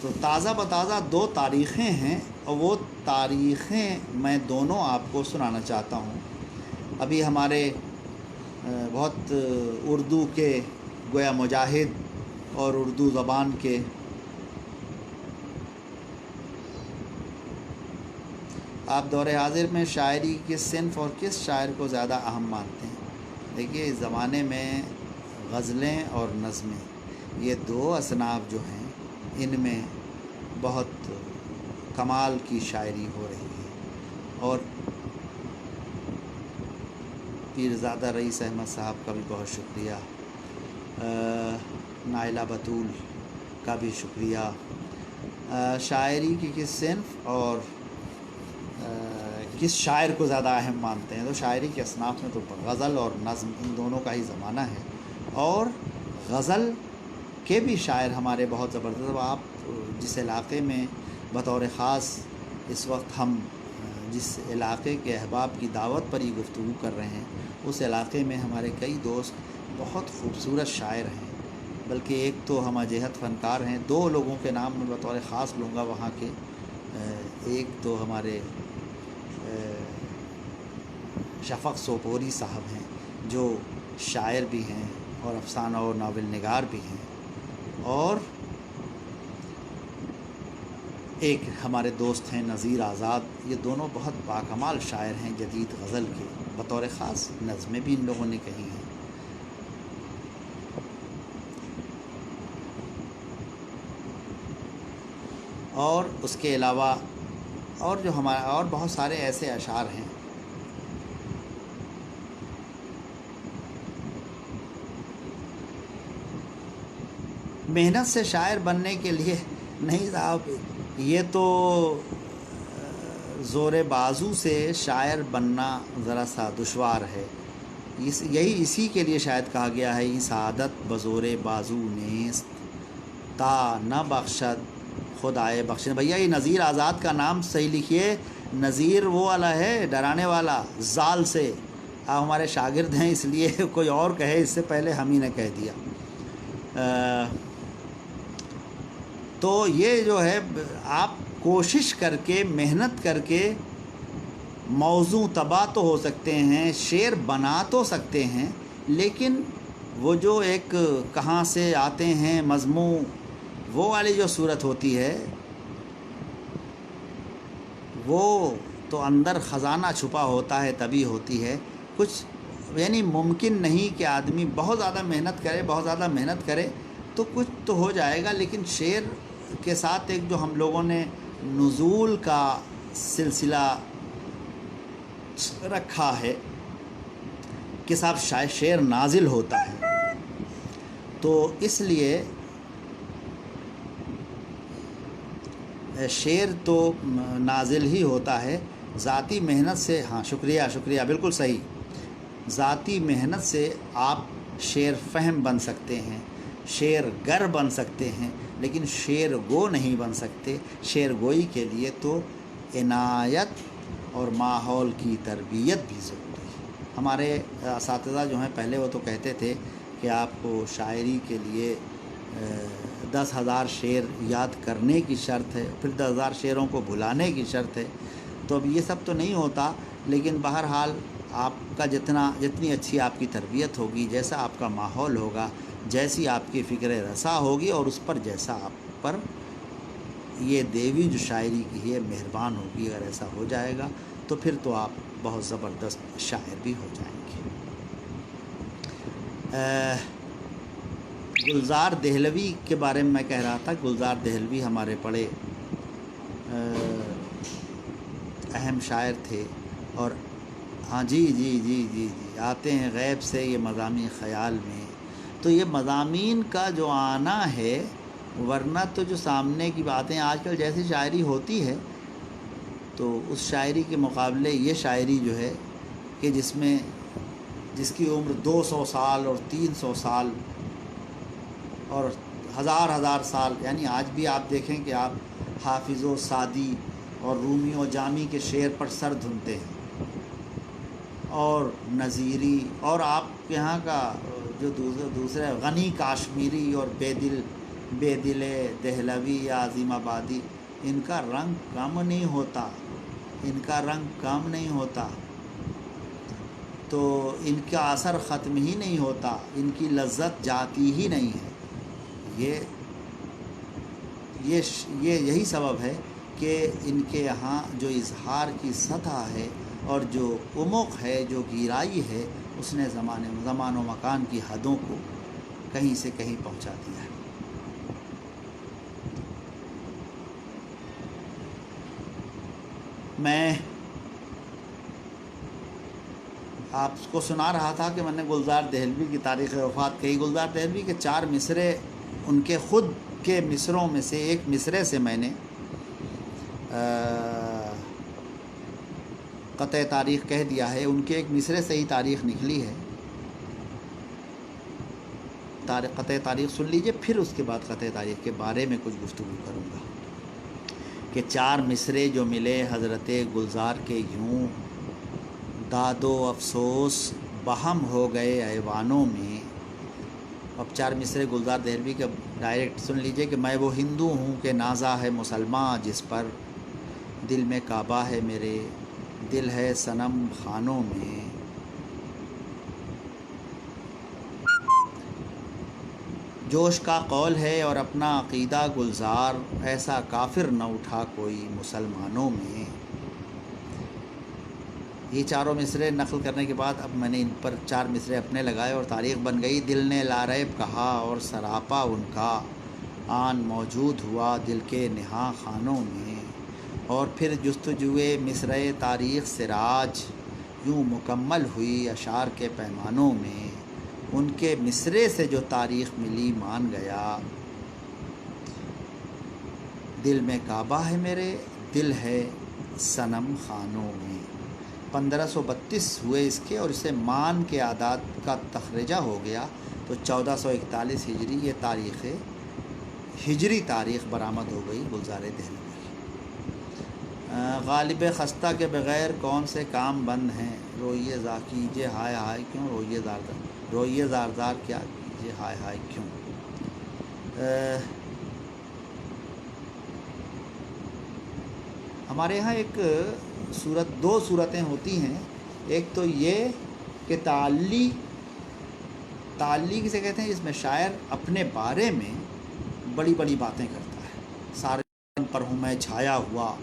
تو تازہ بتازہ 2 تاریخیں ہیں، اور وہ تاریخیں میں دونوں آپ کو سنانا چاہتا ہوں۔ ابھی ہمارے بہت اردو کے گویا مجاہد اور اردو زبان کے آپ دور حاضر میں شاعری کے صنف اور کس شاعر کو زیادہ اہم مانتے ہیں؟ دیکھیے، اس زمانے میں غزلیں اور نظمیں، یہ 2 اصناف جو ہیں، ان میں بہت کمال کی شاعری ہو رہی ہے۔ اور پیرزادہ رئیس احمد صاحب کا بھی بہت شکریہ، نائلہ بطول کا بھی شکریہ۔ شاعری کی کس صنف اور کس شاعر کو زیادہ اہم مانتے ہیں؟ تو شاعری کے اصناف میں تو غزل اور نظم، ان دونوں کا ہی زمانہ ہے، اور غزل کے بھی شاعر ہمارے بہت زبردست۔ اب آپ جس علاقے میں بطور خاص اس وقت ہم جس علاقے کے احباب کی دعوت پر یہ گفتگو کر رہے ہیں، اس علاقے میں ہمارے کئی دوست بہت خوبصورت شاعر ہیں، بلکہ ایک تو ہمہ جہت فنکار ہیں۔ 2 لوگوں کے نام میں بطور خاص لوں گا وہاں کے۔ ایک تو ہمارے شفق سوپوری صاحب ہیں، جو شاعر بھی ہیں اور افسانہ اور ناول نگار بھی ہیں، اور ایک ہمارے دوست ہیں نذیر آزاد۔ یہ دونوں بہت باکمال شاعر ہیں جدید غزل کے، بطور خاص نظمیں بھی ان لوگوں نے کہی ہیں۔ اور اس کے علاوہ اور جو ہمارا اور بہت سارے ایسے اشعار ہیں۔ محنت سے شاعر بننے کے لیے نہیں صاحب، یہ تو زور بازو سے شاعر بننا ذرا سا دشوار ہے۔ اسی کے لیے شاید کہا گیا ہے، یہ سعادت بزور بازو نیست تا نہ بخشد خدائے بخشن۔ بھیا یہ نذیر آزاد کا نام صحیح لکھیے، نذیر وہ والا ہے ڈرانے والا زال سے۔ آپ ہمارے شاگرد ہیں، اس لیے کوئی اور کہے اس سے پہلے ہم ہی نے کہہ دیا۔ تو یہ جو ہے، آپ کوشش کر کے محنت کر کے موضوع طبع تو ہو سکتے ہیں، شعر بنا تو سکتے ہیں، لیکن وہ جو ایک کہاں سے آتے ہیں مضمون، وہ والی جو صورت ہوتی ہے، وہ تو اندر خزانہ چھپا ہوتا ہے تبھی ہوتی ہے۔ کچھ یعنی ممکن نہیں کہ آدمی بہت زیادہ محنت کرے تو کچھ تو ہو جائے گا، لیکن شعر کے ساتھ ایک جو ہم لوگوں نے نزول کا سلسلہ رکھا ہے کہ صاحب شعر نازل ہوتا ہے، تو اس لیے شعر تو نازل ہی ہوتا ہے ذاتی محنت سے۔ ہاں شکریہ، بالکل صحیح۔ ذاتی محنت سے آپ شعر فہم بن سکتے ہیں، شعر گر بن سکتے ہیں، لیکن شعر گو نہیں بن سکتے۔ شعر گوئی کے لیے تو عنایت اور ماحول کی تربیت بھی ضروری ہے۔ ہمارے اساتذہ جو ہیں پہلے وہ تو کہتے تھے کہ آپ کو شاعری کے لیے 10,000 شعر یاد کرنے کی شرط ہے، پھر 10,000 شعروں کو بھلانے کی شرط ہے۔ تو اب یہ سب تو نہیں ہوتا، لیکن بہرحال آپ کا جتنی اچھی آپ کی تربیت ہوگی، جیسا آپ کا ماحول ہوگا، جیسی آپ کی فکر رسا ہوگی، اور اس پر جیسا آپ پر یہ دیوی جو شاعری کی ہے مہربان ہوگی، اگر ایسا ہو جائے گا تو پھر تو آپ بہت زبردست شاعر بھی ہو جائیں گے۔ گلزار دہلوی کے بارے میں کہہ رہا تھا۔ گلزار دہلوی ہمارے بڑے اہم شاعر تھے، اور ہاں جی آتے ہیں غیب سے یہ مضامین خیال میں۔ تو یہ مضامین کا جو آنا ہے، ورنہ تو جو سامنے کی باتیں آج کل جیسی شاعری ہوتی ہے، تو اس شاعری کے مقابلے یہ شاعری جو ہے کہ جس کی عمر 200 سال اور 300 سال اور ہزار سال، یعنی آج بھی آپ دیکھیں کہ آپ حافظ و سعدی اور رومی و جامی کے شعر پر سر دھنتے ہیں، اور نظیری، اور آپ کے یہاں کا جو دوسرے غنی کاشمیری اور بے دل بے دل دہلوی یا عظیم آبادی، ان کا رنگ کم نہیں ہوتا، ان کا رنگ کم نہیں ہوتا، تو ان کا اثر ختم ہی نہیں ہوتا، ان کی لذت جاتی ہی نہیں ہے۔ یہی سبب ہے کہ ان کے یہاں جو اظہار کی سطح ہے اور جو عمق ہے، جو گہرائی ہے، اس نے زمان و مکان کی حدوں کو کہیں سے کہیں پہنچا دیا ہے۔ میں آپ کو سنا رہا تھا کہ میں نے گلزار دہلوی کی تاریخ وفات کہی۔ گلزار دہلوی کے 4 مصرے ان کے خود کے مصروں میں سے ایک مصرے سے میں نے قطع تاریخ کہہ دیا ہے، ان کے ایک مصرے سے ہی تاریخ نکلی ہے۔ قطع تاریخ سن لیجئے، پھر اس کے بعد قطع تاریخ کے بارے میں کچھ گفتگو کروں گا کہ 4 مصرے جو ملے حضرت گلزار کے یوں داد و افسوس بہم ہو گئے ایوانوں میں۔ اب 4 مصرے گلزار دہلوی کے ڈائریکٹ سن لیجئے کہ میں وہ ہندو ہوں کہ نازا ہے مسلمان جس پر، دل میں کعبہ ہے میرے، دل ہے صنم خانوں میں۔ جوش کا قول ہے اور اپنا عقیدہ گلزار، ایسا کافر نہ اٹھا کوئی مسلمانوں میں۔ یہ چاروں مصرے نقل کرنے کے بعد اب میں نے ان پر 4 مصرے اپنے لگائے اور تاریخ بن گئی۔ دل نے لاریب کہا اور سراپا ان کا، آن موجود ہوا دل کے نہاں خانوں میں۔ اور پھر جستجوئے مصرعِ تاریخ سراج، یوں مکمل ہوئی اشعار کے پیمانوں میں۔ ان کے مصرے سے جو تاریخ ملی مان گیا، دل میں کعبہ ہے میرے، دل ہے صنم خانوں میں۔ 1532 ہوئے اس کے، اور اسے مان کے اعداد کا تخرجہ ہو گیا تو 1441 ہجری یہ تاریخ ہجری تاریخ برآمد ہو گئی گلزار دہلوی۔ غالب خستہ کے بغیر کون سے کام بند ہیں، روئیے زار کیجیے ہائے ہائے کیوں، روئیے زار زار کیا کیجیے ہائے ہائے کیوں۔ ہمارے ہاں ایک دو صورتیں ہوتی ہیں، ایک تو یہ کہ تعلی کسے کہتے ہیں، جس میں شاعر اپنے بارے میں بڑی بڑی باتیں کرتا ہے، سارے پر ہوں میں چھایا ہوا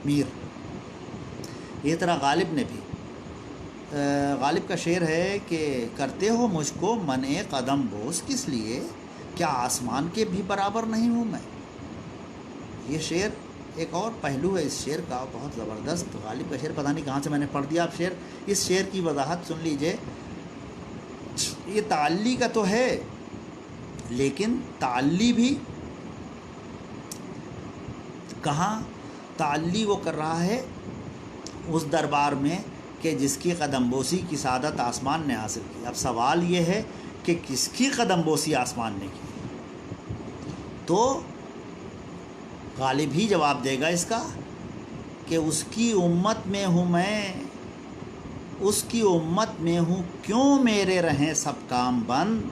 میر۔ یہ طرح غالب نے بھی، غالب کا شعر ہے کہ کرتے ہو مجھ کو منع قدم بوس کس لیے، کیا آسمان کے بھی برابر نہیں ہوں میں۔ یہ شعر ایک اور پہلو ہے اس شعر کا بہت زبردست، غالب کا شعر پتہ نہیں کہاں سے میں نے پڑھ دیا اب شعر، اس شعر کی وضاحت سن لیجئے۔ یہ تعلی کا تو ہے، لیکن تعلی بھی کہاں، تعلی وہ کر رہا ہے اس دربار میں کہ جس کی قدم بوسی کی سعادت آسمان نے حاصل کی۔ اب سوال یہ ہے کہ کس کی قدم بوسی آسمان نے کی، تو غالب ہی جواب دے گا اس کا کہ اس کی امت میں ہوں میں، اس کی امت میں ہوں کیوں میرے رہیں سب کام بند،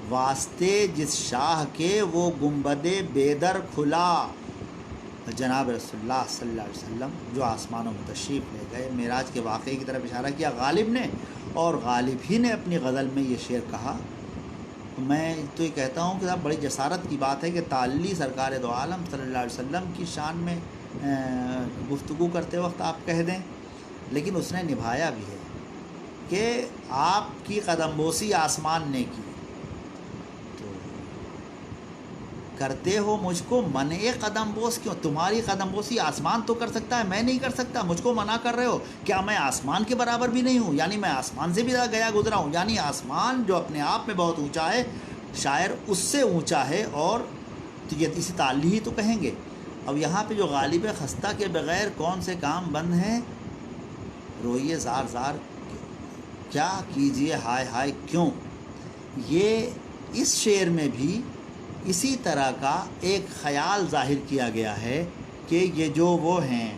واسطے جس شاہ کے وہ گنبد بیدر کھلا، جناب رسول اللہ صلی اللہ علیہ وسلم جو آسمانوں میں تشریف لے گئے۔ معراج کے واقعے کی طرف اشارہ کیا غالب نے، اور غالب ہی نے اپنی غزل میں یہ شعر کہا۔ میں تو یہ کہتا ہوں کہ بڑی جسارت کی بات ہے کہ تعلی سرکار دو عالم صلی اللہ علیہ وسلم کی شان میں گفتگو کرتے وقت آپ کہہ دیں، لیکن اس نے نبھایا بھی ہے کہ آپ کی قدم بوسی آسمان نے کی، تو کرتے ہو مجھ کو منع قدم بوس کیوں، تمہاری قدم بوسی آسمان تو کر سکتا ہے، میں نہیں کر سکتا، مجھ کو منع کر رہے ہو، کیا میں آسمان کے برابر بھی نہیں ہوں، یعنی میں آسمان سے بھی گیا گزرا ہوں، یعنی آسمان جو اپنے آپ میں بہت اونچا ہے، شاعر اس سے اونچا ہے، اور یہ اسی تعلی ہی تو کہیں گے۔ اب یہاں پہ جو غالب خستہ کے بغیر کون سے کام بند ہیں، روئیے زار زار کیا کیجیے ہائے ہائے کیوں، یہ اس شعر میں بھی اسی طرح کا ایک خیال ظاہر کیا گیا ہے کہ یہ جو وہ ہیں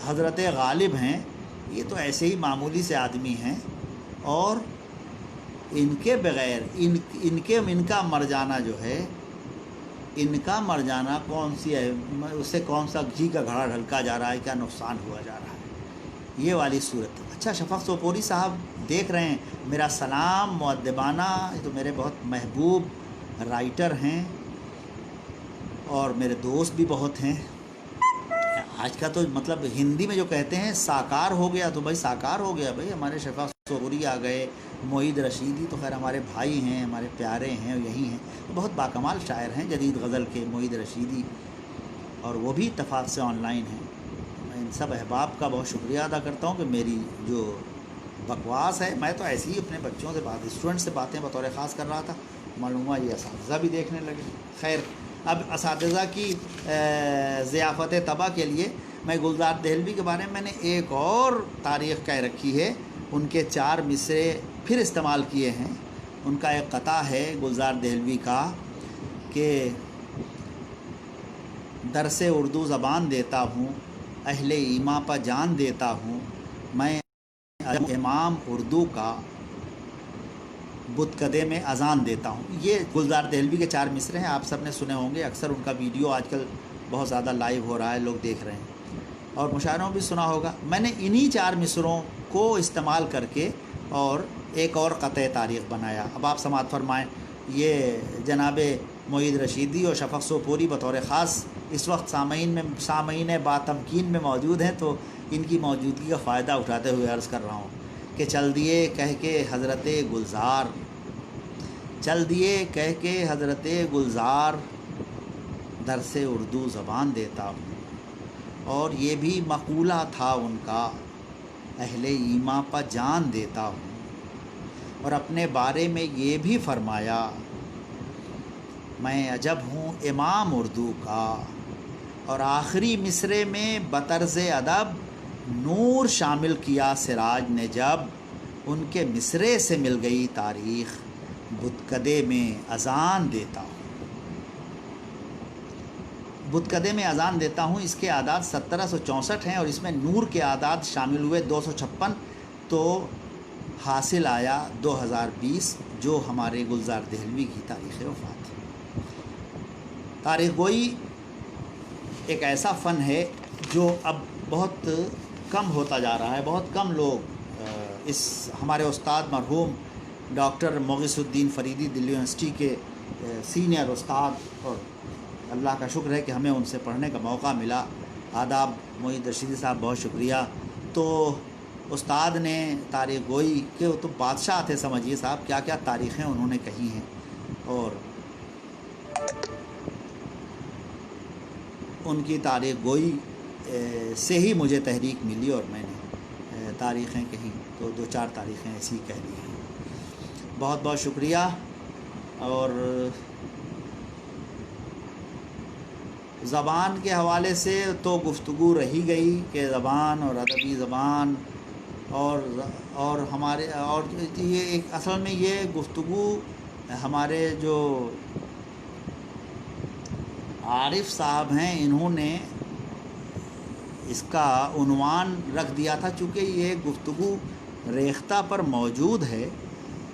حضرت غالب ہیں، یہ تو ایسے ہی معمولی سے آدمی ہیں، اور ان کے بغیر ان کا مر جانا جو ہے، ان کا مر جانا کون سی ہے، اس سے کون سا گھی کا گھڑا ڈھلکا جا رہا ہے، کیا نقصان ہوا جا رہا ہے، یہ والی صورت۔ اچھا، شفق سوپوری صاحب دیکھ رہے ہیں، میرا سلام مؤدبانہ، یہ تو میرے بہت محبوب رائٹر ہیں اور میرے دوست بھی بہت ہیں۔ آج کا تو مطلب ہندی میں جو کہتے ہیں ساکار ہو گیا، تو بھائی ساکار ہو گیا بھائی، ہمارے شفق سوپوری آ گئے، معید رشیدی تو خیر ہمارے بھائی ہیں، ہمارے پیارے ہیں، یہی ہیں، بہت باکمال شاعر ہیں جدید غزل کے معید رشیدی، اور وہ بھی اتفاق سے آن لائن ہیں۔ میں ان سب احباب کا بہت شکریہ ادا کرتا ہوں کہ میری جو بکواس ہے، میں تو ایسے ہی اپنے بچوں سے اسٹوڈنٹ سے باتیں بطور خاص کر رہا تھا، معلوم ہوا یہ اساتذہ بھی دیکھنے لگے۔ خیر، اب اساتذہ کی ضیافت طبع کے لیے میں گلزار دہلوی کے بارے میں نے ایک اور تاریخ کہہ رکھی ہے، ان کے 4 مصرے پھر استعمال کیے ہیں۔ ان کا ایک قطع ہے گلزار دہلوی کا کہ درس اردو زبان دیتا ہوں، اہل ایما پہ جان دیتا ہوں، میں امام اردو کا بتکدے میں اذان دیتا ہوں۔ یہ گلزار دہلوی کے 4 مصرے ہیں، آپ سب نے سنے ہوں گے، اکثر ان کا ویڈیو آج کل بہت زیادہ لائیو ہو رہا ہے، لوگ دیکھ رہے ہیں، اور مشاعروں بھی سنا ہوگا۔ میں نے انہی 4 مصروں کو استعمال کر کے اور ایک اور قطع تاریخ بنایا۔ اب آپ سماعت فرمائیں، یہ جناب معید رشیدی اور شفق سوپوری بطور خاص اس وقت سامعین باتمکین میں موجود ہیں، تو ان کی موجودگی کا فائدہ اٹھاتے ہوئے عرض کر رہا ہوں کہ چل دیے کہہ کے حضرت گلزار، چل دیے کہہ کے حضرت گلزار، درس اردو زبان دیتا ہوں۔ اور یہ بھی مقولہ تھا ان کا، اہل ایما پہ جان دیتا ہوں۔ اور اپنے بارے میں یہ بھی فرمایا، میں عجب ہوں امام اردو کا۔ اور آخری مصرے میں بطرز ادب نور شامل کیا سراج نے جب، ان کے مصرے سے مل گئی تاریخ، بتکدے میں اذان دیتا ہوں۔ بتکدے میں اذان دیتا ہوں، اس کے اعداد 1764 ہیں، اور اس میں نور کے اعداد شامل ہوئے 256، تو حاصل آیا 2020، جو ہمارے گلزار دہلوی کی تاریخ وفات ہے۔ تاریخ گوئی ایک ایسا فن ہے جو اب بہت کم ہوتا جا رہا ہے، بہت کم لوگ اس ہمارے استاد مرحوم ڈاکٹر مغیث الدین فریدی دلی یونیورسٹی کے سینئر استاد، اور اللہ کا شکر ہے کہ ہمیں ان سے پڑھنے کا موقع ملا۔ آداب معید رشیدی صاحب، بہت شکریہ۔ تو استاد نے تاریخ گوئی کہ تو بادشاہ تھے سمجھیے صاحب، کیا کیا تاریخیں انہوں نے کہی ہیں، اور ان کی تاریخ گوئی سے ہی مجھے تحریک ملی، اور میں نے تاریخیں کہیں تو 2-4 تاریخیں ایسی کہہ لی ہیں۔ بہت بہت شکریہ۔ اور زبان کے حوالے سے تو گفتگو رہی گئی کہ زبان اور ادبی زبان اور ہمارے، اور یہ ایک اصل میں یہ گفتگو ہمارے جو عارف صاحب ہیں، انہوں نے اس کا عنوان رکھ دیا تھا، چونکہ یہ گفتگو ریختہ پر موجود ہے،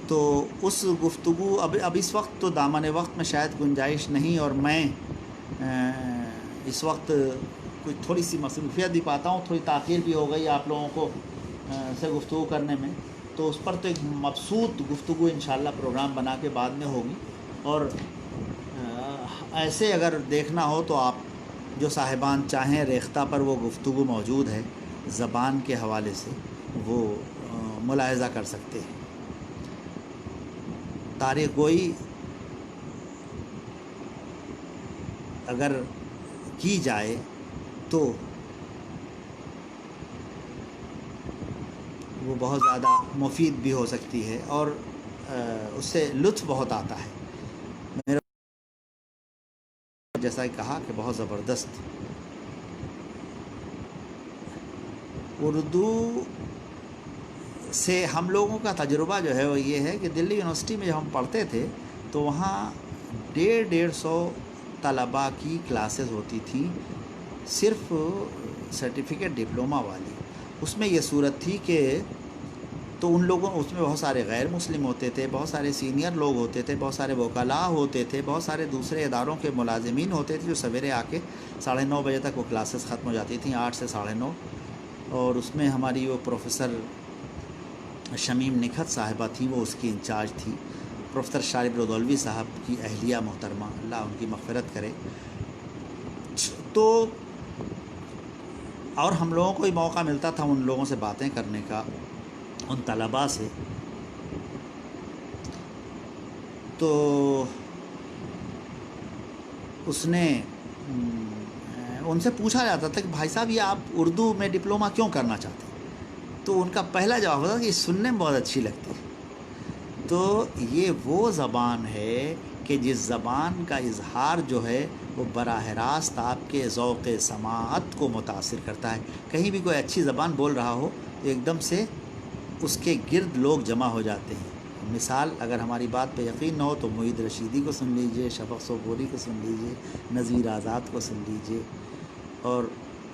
تو اس گفتگو اب اس وقت تو دامن وقت میں شاید گنجائش نہیں، اور میں اس وقت کوئی تھوڑی سی مصروفیت بھی پاتا ہوں، تھوڑی تاخیر بھی ہو گئی آپ لوگوں کو سے گفتگو کرنے میں، تو اس پر تو ایک مبسوط گفتگو انشاءاللہ پروگرام بنا کے بعد میں ہوگی۔ اور ایسے اگر دیکھنا ہو تو آپ جو صاحبان چاہیں، ریختہ پر وہ گفتگو موجود ہے، زبان کے حوالے سے وہ ملاحظہ کر سکتے ہیں۔ تاریخ گوئی اگر کی جائے تو وہ بہت زیادہ مفید بھی ہو سکتی ہے، اور اس سے لطف بہت آتا ہے۔ میرا جیسا کہ کہا کہ بہت زبردست اردو سے ہم لوگوں کا تجربہ جو ہے وہ یہ ہے کہ دلی یونیورسٹی میں جب ہم پڑھتے تھے تو وہاں 150 طلباء کی کلاسز ہوتی تھیں، صرف سرٹیفکیٹ ڈپلومہ والی۔ اس میں یہ صورت تھی کہ تو ان لوگوں اس میں بہت سارے غیر مسلم ہوتے تھے، بہت سارے سینئر لوگ ہوتے تھے، بہت سارے وکلاء ہوتے تھے، بہت سارے دوسرے اداروں کے ملازمین ہوتے تھے جو سویرے آ کے 9:30 بجے تک وہ کلاسز ختم ہو جاتی تھیں، 8 سے 9:30. اور اس میں ہماری وہ پروفیسر شمیم نکھت صاحبہ تھیں، وہ اس کی انچارج تھی. پروفیسر شارب رضولوی صاحب کی اہلیہ محترمہ، اللہ ان کی مغفرت کرے. تو اور ہم لوگوں کو ہی موقع ملتا تھا ان لوگوں سے باتیں کرنے کا، ان طلباء سے. تو اس نے ان سے پوچھا جاتا تھا کہ بھائی صاحب یہ آپ اردو میں ڈپلومہ کیوں کرنا چاہتے ہیں؟ تو ان کا پہلا جواب ہوتا کہ سننے میں بہت اچھی لگتی ہے. تو یہ وہ زبان ہے کہ جس زبان کا اظہار جو ہے وہ براہ راست آپ کے ذوق سماعت کو متاثر کرتا ہے. کہیں بھی کوئی اچھی زبان بول رہا ہو ایک دم سے اس کے گرد لوگ جمع ہو جاتے ہیں. مثال اگر ہماری بات پہ یقین نہ ہو تو معید رشیدی کو سن لیجئے، شفق صبوری کو سن لیجئے، نذیر آزاد کو سن لیجئے، اور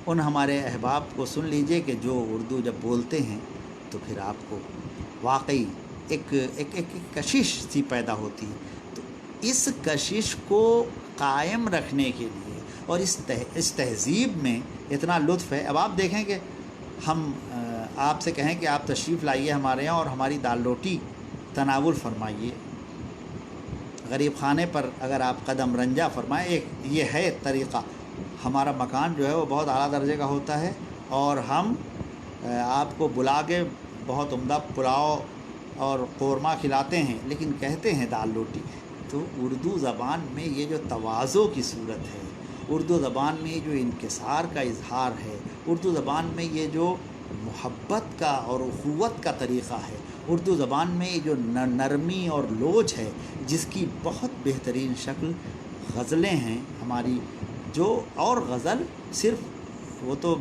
ان ہمارے احباب کو سن لیجئے کہ جو اردو جب بولتے ہیں تو پھر آپ کو واقعی ایک کشش سی پیدا ہوتی ہے. تو اس کشش کو قائم رکھنے کے لیے اور اس تہذیب میں اتنا لطف ہے. اب آپ دیکھیں کہ ہم آپ سے کہیں کہ آپ تشریف لائیے ہمارے یہاں اور ہماری دال روٹی تناول فرمائیے، غریب خانے پر اگر آپ قدم رنجہ فرمائیں، ایک یہ ہے طریقہ. ہمارا مکان جو ہے وہ بہت اعلیٰ درجے کا ہوتا ہے اور ہم آپ کو بلا کے بہت عمدہ پلاؤ اور قورمہ کھلاتے ہیں، لیکن کہتے ہیں دال روٹی. تو اردو زبان میں یہ جو تواضع کی صورت ہے، اردو زبان میں یہ جو انکسار کا اظہار ہے، اردو زبان میں یہ جو محبت کا اور اخوت کا طریقہ ہے، اردو زبان میں یہ جو نرمی اور لوچ ہے، جس کی بہت بہترین شکل غزلیں ہیں ہماری. جو اور غزل صرف وہ تو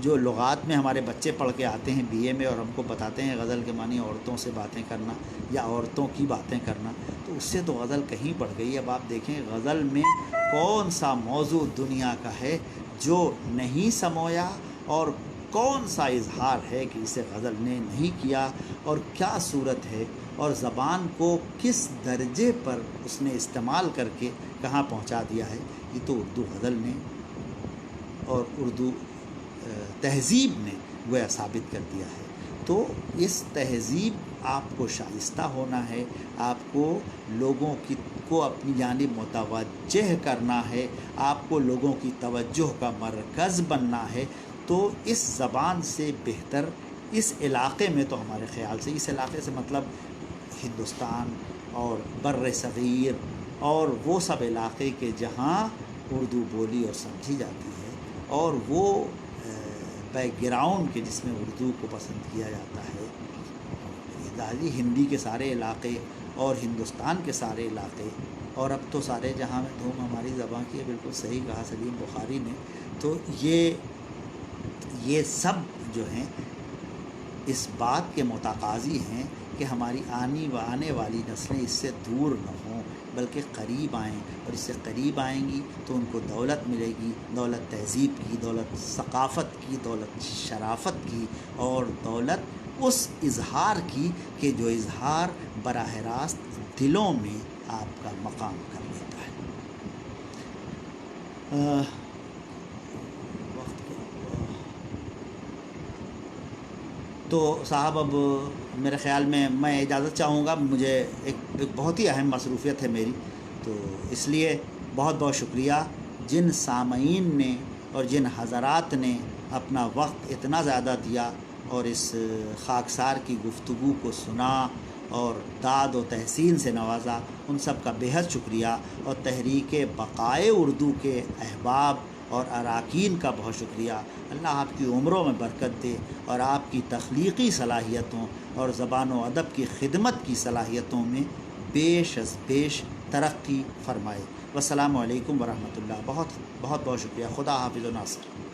جو لغات میں ہمارے بچے پڑھ کے آتے ہیں BA میں اور ہم کو بتاتے ہیں غزل کے معنی عورتوں سے باتیں کرنا یا عورتوں کی باتیں کرنا، تو اس سے تو غزل کہیں بڑھ گئی. اب آپ دیکھیں غزل میں کون سا موضوع دنیا کا ہے جو نہیں سمویا، اور کون سا اظہار ہے کہ اسے غزل نے نہیں کیا، اور کیا صورت ہے، اور زبان کو کس درجے پر اس نے استعمال کر کے کہاں پہنچا دیا ہے. یہ تو اردو غزل نے اور اردو تہذیب نے گویا ثابت کر دیا ہے. تو اس تہذیب آپ کو شائستہ ہونا ہے، آپ کو لوگوں کو اپنی جانب متوجہ کرنا ہے، آپ کو لوگوں کی توجہ کا مرکز بننا ہے. تو اس زبان سے بہتر اس علاقے میں، تو ہمارے خیال سے اس علاقے سے مطلب ہندوستان اور بر صغیر اور وہ سب علاقے کے جہاں اردو بولی اور سمجھی جاتی ہے، اور وہ بیک گراؤنڈ کے جس میں اردو کو پسند کیا جاتا ہے، ہندی کے سارے علاقے اور ہندوستان کے سارے علاقے، اور اب تو سارے جہاں میں دھوم ہماری زبان کی ہے. بالکل صحیح کہا سلیم بخاری نے. تو یہ سب جو ہیں اس بات کے متقاضی ہیں کہ ہماری آنے والی نسلیں اس سے دور نہ ہوں بلکہ قریب آئیں، اور اس سے قریب آئیں گی تو ان کو دولت ملے گی، دولت تہذیب کی، دولت ثقافت کی، دولت شرافت کی، اور دولت اس اظہار کی کہ جو اظہار براہ راست دلوں میں آپ کا مقام کر لیتا ہے. تو صاحب اب میرے خیال میں اجازت چاہوں گا، مجھے ایک بہت ہی اہم مصروفیت ہے میری. تو اس لیے بہت بہت شکریہ جن سامعین نے اور جن حضرات نے اپنا وقت اتنا زیادہ دیا اور اس خاکسار کی گفتگو کو سنا اور داد و تحسین سے نوازا، ان سب کا بے حد شکریہ. اور تحریک بقائے اردو کے احباب اور اراکین کا بہت شکریہ. اللہ آپ کی عمروں میں برکت دے اور آپ کی تخلیقی صلاحیتوں اور زبان و ادب کی خدمت کی صلاحیتوں میں بیش از بیش ترقی فرمائے. والسلام علیکم ورحمۃ اللہ. بہت بہت شکریہ. خدا حافظ و ناصر.